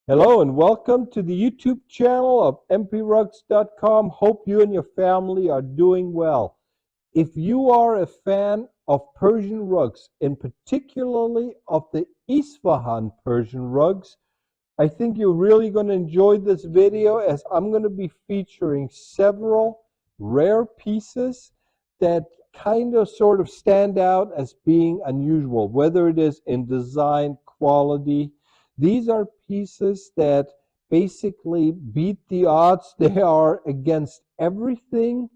Hello and welcome to the YouTube channel of mprugs.com. Hope you and your family are doing well. If you are a fan of Persian rugs, and particularly of the Isfahan Persian rugs, I think you're really going to enjoy this video, as I'm going to be featuring several rare pieces that kind of sort of stand out as being unusual, whether it is in design, quality. These are pieces that basically beat the odds. They are against everything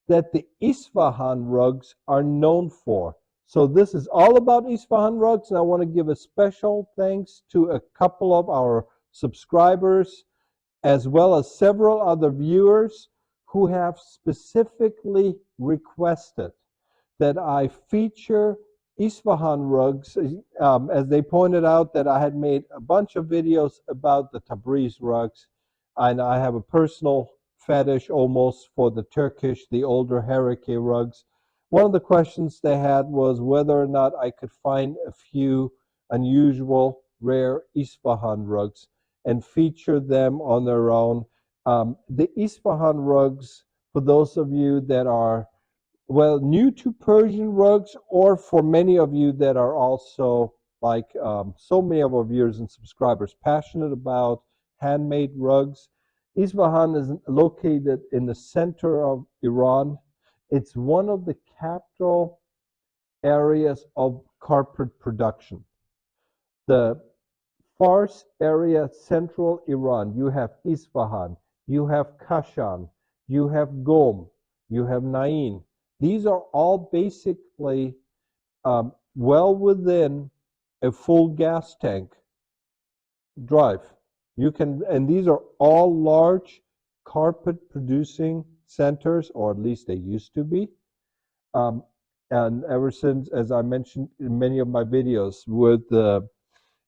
that the Isfahan rugs are known for. So this is all about Isfahan rugs, and I want to give a special thanks to a couple of our subscribers, as well as several other viewers who have specifically requested that I feature Isfahan rugs, as they pointed out that I had made a bunch of videos about the Tabriz rugs, and I have a personal fetish almost for the Turkish, the older Hareke rugs. One of the questions they had was whether or not I could find a few unusual, rare Isfahan rugs and feature them on their own. The Isfahan rugs, for those of you that are new to Persian rugs, or for many of you that are also, like so many of our viewers and subscribers, passionate about handmade rugs. Isfahan is located in the center of Iran. It's one of the capital areas of carpet production. The Fars area, central Iran, you have Isfahan, you have Kashan, you have Gom, you have Nain. These are all basically well within a full gas tank drive. And these are all large carpet producing centers, or at least they used to be. And ever since, as I mentioned in many of my videos, with the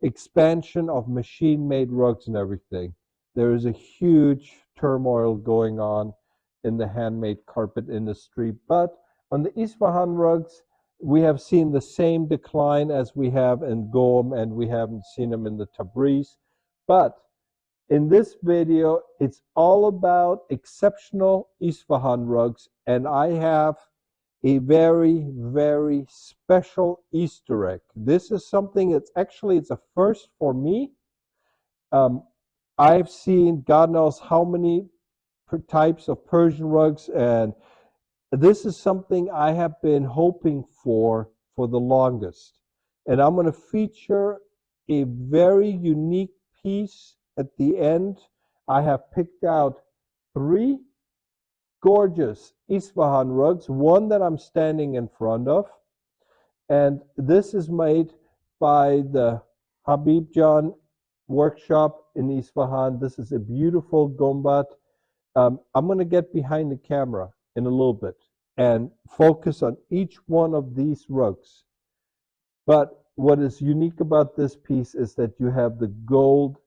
expansion of machine-made rugs and everything, there is a huge turmoil going on in the handmade carpet industry. But on the Isfahan rugs, we have seen the same decline as we have in Gom, and we haven't seen them in the Tabriz. But in this video, it's all about exceptional Isfahan rugs, and I have a very, very special Easter egg. This is something that's actually, it's a first for me. I've seen God knows how many types of Persian rugs, and this is something I have been hoping for the longest. And I'm going to feature a very unique piece at the end. I have picked out three gorgeous Isfahan rugs, one that I'm standing in front of, and this is made by the Habib Jan workshop in Isfahan. This is a beautiful Gonbad. I'm going to get behind the camera in a little bit and focus on each one of these rugs. But what is unique about this piece is that you have the gold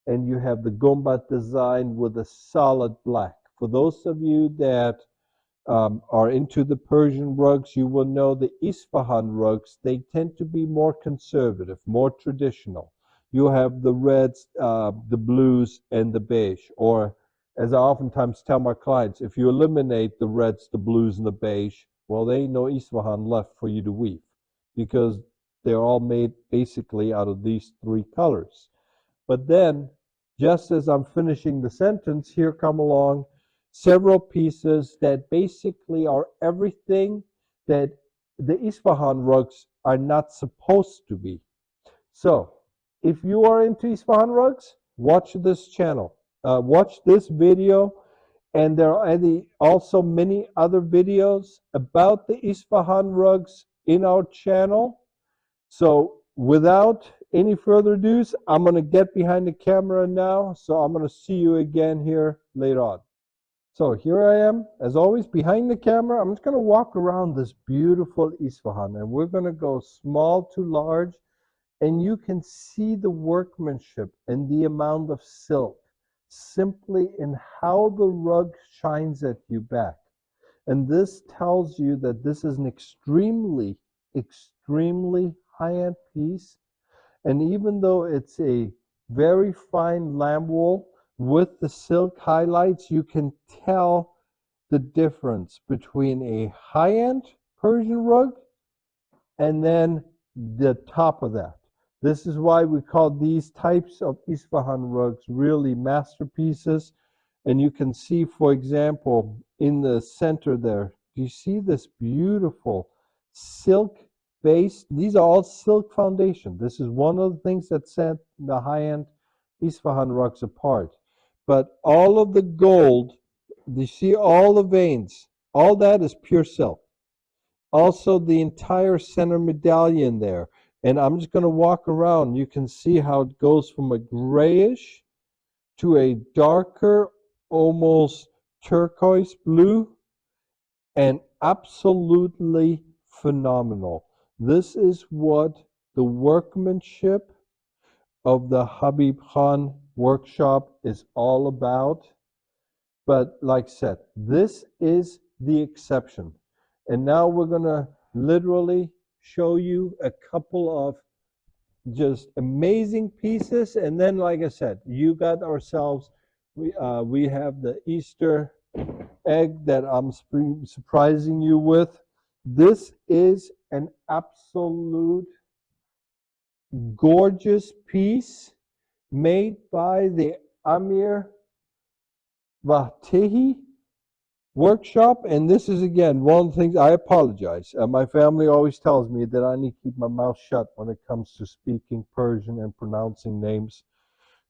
and you have the Gonbad design with a solid black. For those of you that are into the Persian rugs, you will know the Isfahan rugs, they tend to be more conservative, more traditional. You have the reds, the blues, and the beige. Or, as I oftentimes tell my clients, if you eliminate the reds, the blues, and the beige, well, there ain't no Isfahan left for you to weave, because they're all made basically out of these three colors. But then, just as I'm finishing the sentence, here come along several pieces that basically are everything that the Isfahan rugs are not supposed to be. So, if you are into Isfahan rugs, watch this channel. Watch this video, and there are also many other videos about the Isfahan rugs in our channel. So, without any further ado, I'm going to get behind the camera now. So I'm going to see you again here later on. So here I am, as always, behind the camera. I'm just going to walk around this beautiful Isfahan, and we're going to go small to large, and you can see the workmanship and the amount of silk simply in how the rug shines at you back. And this tells you that this is an extremely, extremely high-end piece. And even though it's a very fine lamb wool with the silk highlights. You can tell the difference between a high-end Persian rug and then the top of that. This is why we call these types of Isfahan rugs really masterpieces. And you can see, for example, in the center there, do you see this beautiful silk base? These are all silk foundation. This is one of the things that set the high-end Isfahan rugs apart. But all of the gold, you see all the veins, all that is pure silk. Also, the entire center medallion there. And I'm just going to walk around. You can see how it goes from a grayish to a darker, almost turquoise blue, and absolutely phenomenal. This is what the workmanship of the Habib Khan workshop is all about. But like I said, this is the exception. And now we're going to literally show you a couple of just amazing pieces. And then, like I said, you got ourselves, we have the Easter egg that I'm surprising you with. This is an absolute gorgeous piece made by the Amir Vatehi workshop. And this is, again, one of the things, I apologize. My family always tells me that I need to keep my mouth shut when it comes to speaking Persian and pronouncing names,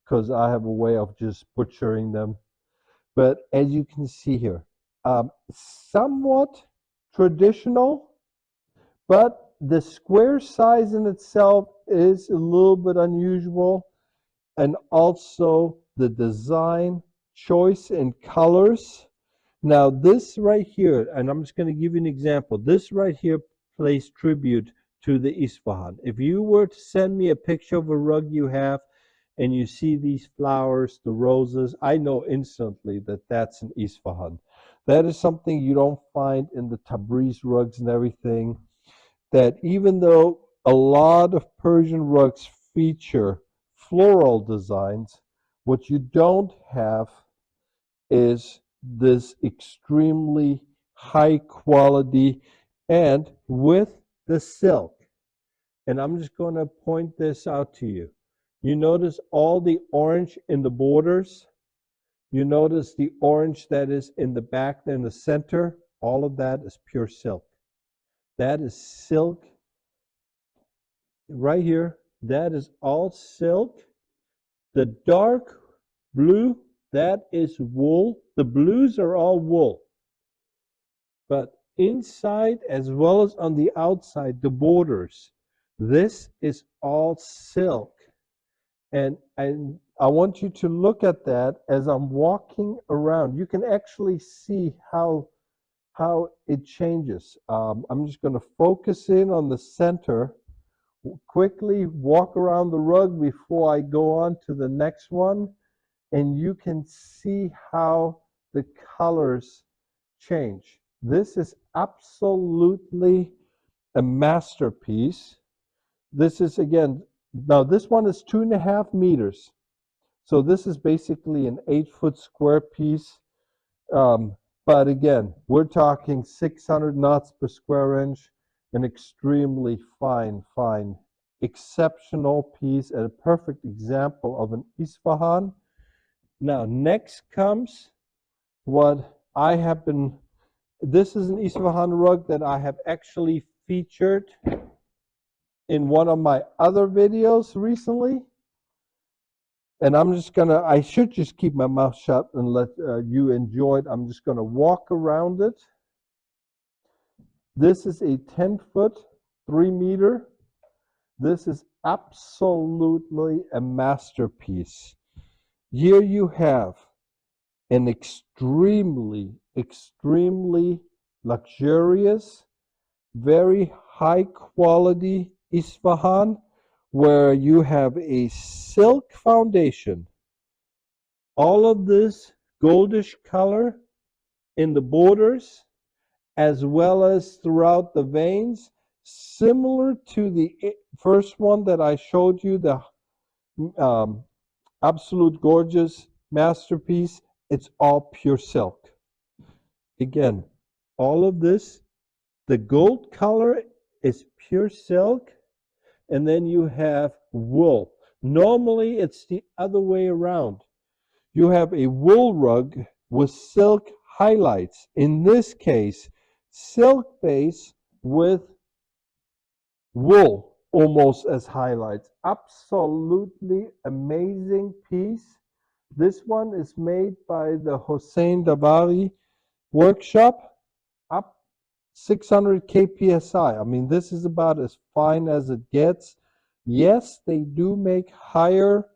because I have a way of just butchering them. But as you can see here, somewhat traditional, but the square size in itself is a little bit unusual, and also the design choice and colors. Now this right here, and I'm just going to give you an example. This right here plays tribute to the Isfahan. If you were to send me a picture of a rug you have, and you see these flowers, the roses, I know instantly that that's an Isfahan. That is something you don't find in the Tabriz rugs and everything. That even though a lot of Persian rugs feature floral designs, what you don't have is this extremely high quality and with the silk. And I'm just going to point this out to you. You notice all the orange in the borders. You notice the orange that is in the back and the center. All of that is pure silk. That is silk right here. That is all silk. The dark blue, that is wool. The blues are all wool. But inside as well as on the outside, the borders, this is all silk. And I want you to look at that as I'm walking around. You can actually see how it changes. I'm just going to focus in on the center, quickly walk around the rug before I go on to the next one, and you can see how the colors change. This is absolutely a masterpiece. This is, again, now this one is 2.5 meters. So this is basically an 8-foot square piece. But again, we're talking 600 knots per square inch, an extremely fine, exceptional piece, and a perfect example of an Isfahan. Now, next comes what I have been, this is an Isfahan rug that I have actually featured in one of my other videos recently. And I'm just going to, I should just keep my mouth shut and let you enjoy it. I'm just going to walk around it. This is a 10-foot, 3-meter. This is absolutely a masterpiece. Here you have an extremely luxurious, very high quality Isfahan, where you have a silk foundation. All of this goldish color in the borders, as well as throughout the veins, similar to the first one that I showed you, the Absolute gorgeous masterpiece. It's all pure silk. Again, all of this, the gold color is pure silk, and then you have wool. Normally, it's the other way around. You have a wool rug with silk highlights. In this case, silk base with wool almost as highlights. Absolutely amazing piece. This one is made by the Hossein Davari workshop, up 600 kpsi. I mean, this is about as fine as it gets. Yes, they do make higher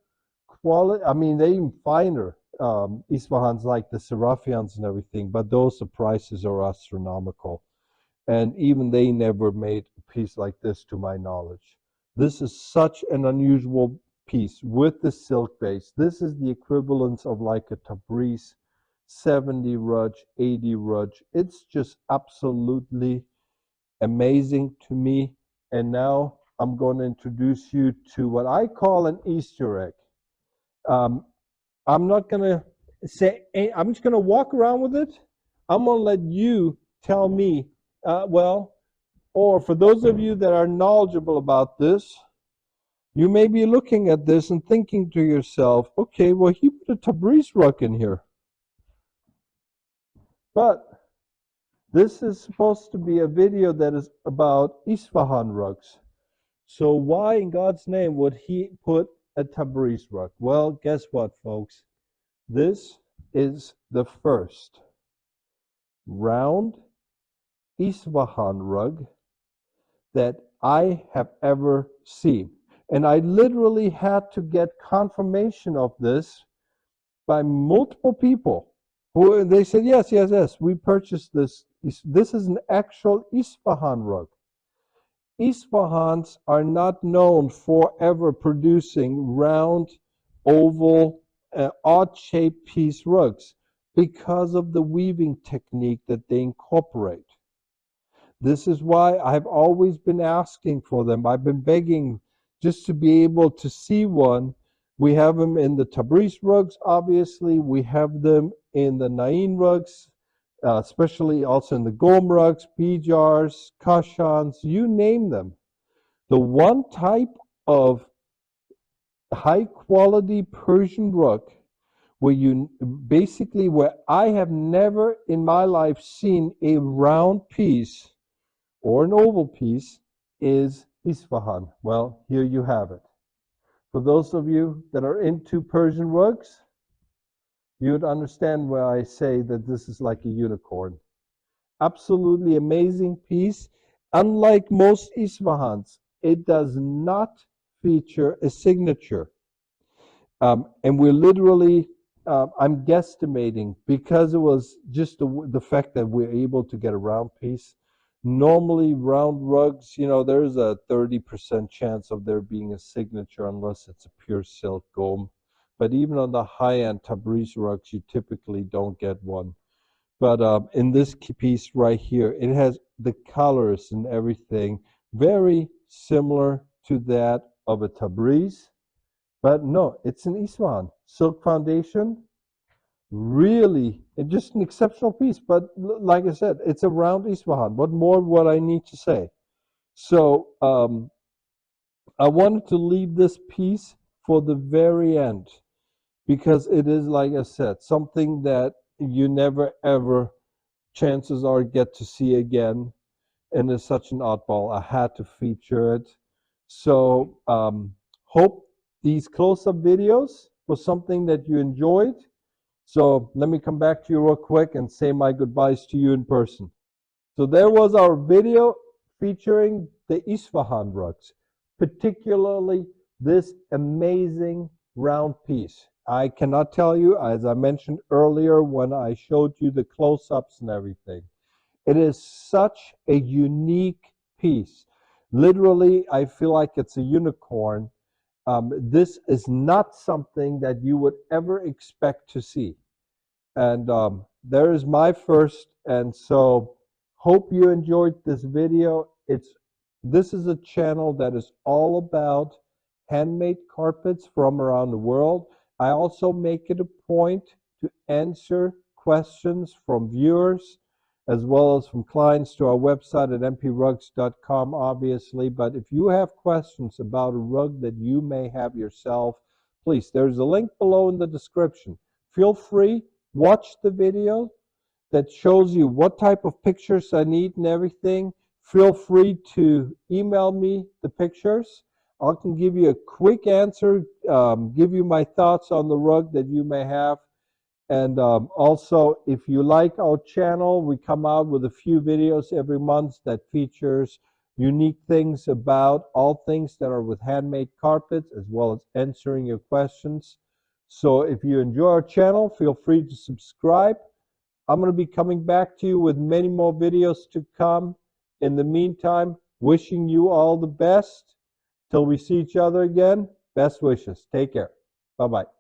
quality. I mean, they even finer Isfahans like the Serafians and everything, but those the prices are astronomical. And even they never made a piece like this to my knowledge. This is such an unusual piece with the silk base. This is the equivalence of like a Tabriz 70 rudge, 80 rudge. It's just absolutely amazing to me. And now I'm going to introduce you to what I call an Easter egg. I'm not going to say, I'm just going to walk around with it. I'm going to let you tell me, or for those of you that are knowledgeable about this, you may be looking at this and thinking to yourself, okay, well, he put a Tabriz rug in here. But this is supposed to be a video that is about Isfahan rugs. So why in God's name would he put a Tabriz rug? Well, guess what, folks? This is the first round Isfahan rug that I have ever seen. And I literally had to get confirmation of this by multiple people who they said, yes, yes, yes, we purchased this. This is an actual Isfahan rug. Isfahans are not known for ever producing round, oval, odd-shaped piece rugs because of the weaving technique that they incorporate. This is why I've always been asking for them. I've been begging just to be able to see one. We have them in the Tabriz rugs, obviously. We have them in the Nain rugs, especially also in the Gom rugs, Bijars, Kashans, you name them. The one type of high quality Persian rug where I have never in my life seen a round piece or an oval piece is Isfahan. Well, here you have it. For those of you that are into Persian rugs, you would understand why I say that this is like a unicorn. Absolutely amazing piece. Unlike most Isfahans, it does not feature a signature. And we're literally, I'm guesstimating, because it was just the fact that we're able to get a round piece. Normally, round rugs, there's a 30% chance of there being a signature unless it's a pure silk gom. But even on the high-end Tabriz rugs, you typically don't get one. But in this piece right here, it has the colors and everything very similar to that of a Tabriz. But no, it's an Isfahan. Silk foundation, really, just an exceptional piece. But like I said, it's a round Isfahan. What more would I need to say? So I wanted to leave this piece for the very end because it is, like I said, something that you never ever, chances are, get to see again. And it's such an oddball. I had to feature it. So hope these close-up videos was something that you enjoyed. So let me come back to you real quick and say my goodbyes to you in person. So there was our video featuring the Isfahan rugs, particularly this amazing round piece. I cannot tell you, as I mentioned earlier when I showed you the close-ups and everything, it is such a unique piece. Literally, I feel like it's a unicorn. This is not something that you would ever expect to see. And there is my first. And so hope you enjoyed this video. This is a channel that is all about handmade carpets from around the world. I also make it a point to answer questions from viewers as well as from clients to our website at mprugs.com, obviously. But if you have questions about a rug that you may have yourself, please, there's a link below in the description. Feel free, watch the video that shows you what type of pictures I need and everything. Feel free to email me the pictures. I can give you a quick answer, give you my thoughts on the rug that you may have. And also, if you like our channel, we come out with a few videos every month that features unique things about all things that are with handmade carpets, as well as answering your questions. So if you enjoy our channel, feel free to subscribe. I'm going to be coming back to you with many more videos to come. In the meantime, wishing you all the best. Till we see each other again, best wishes. Take care. Bye-bye.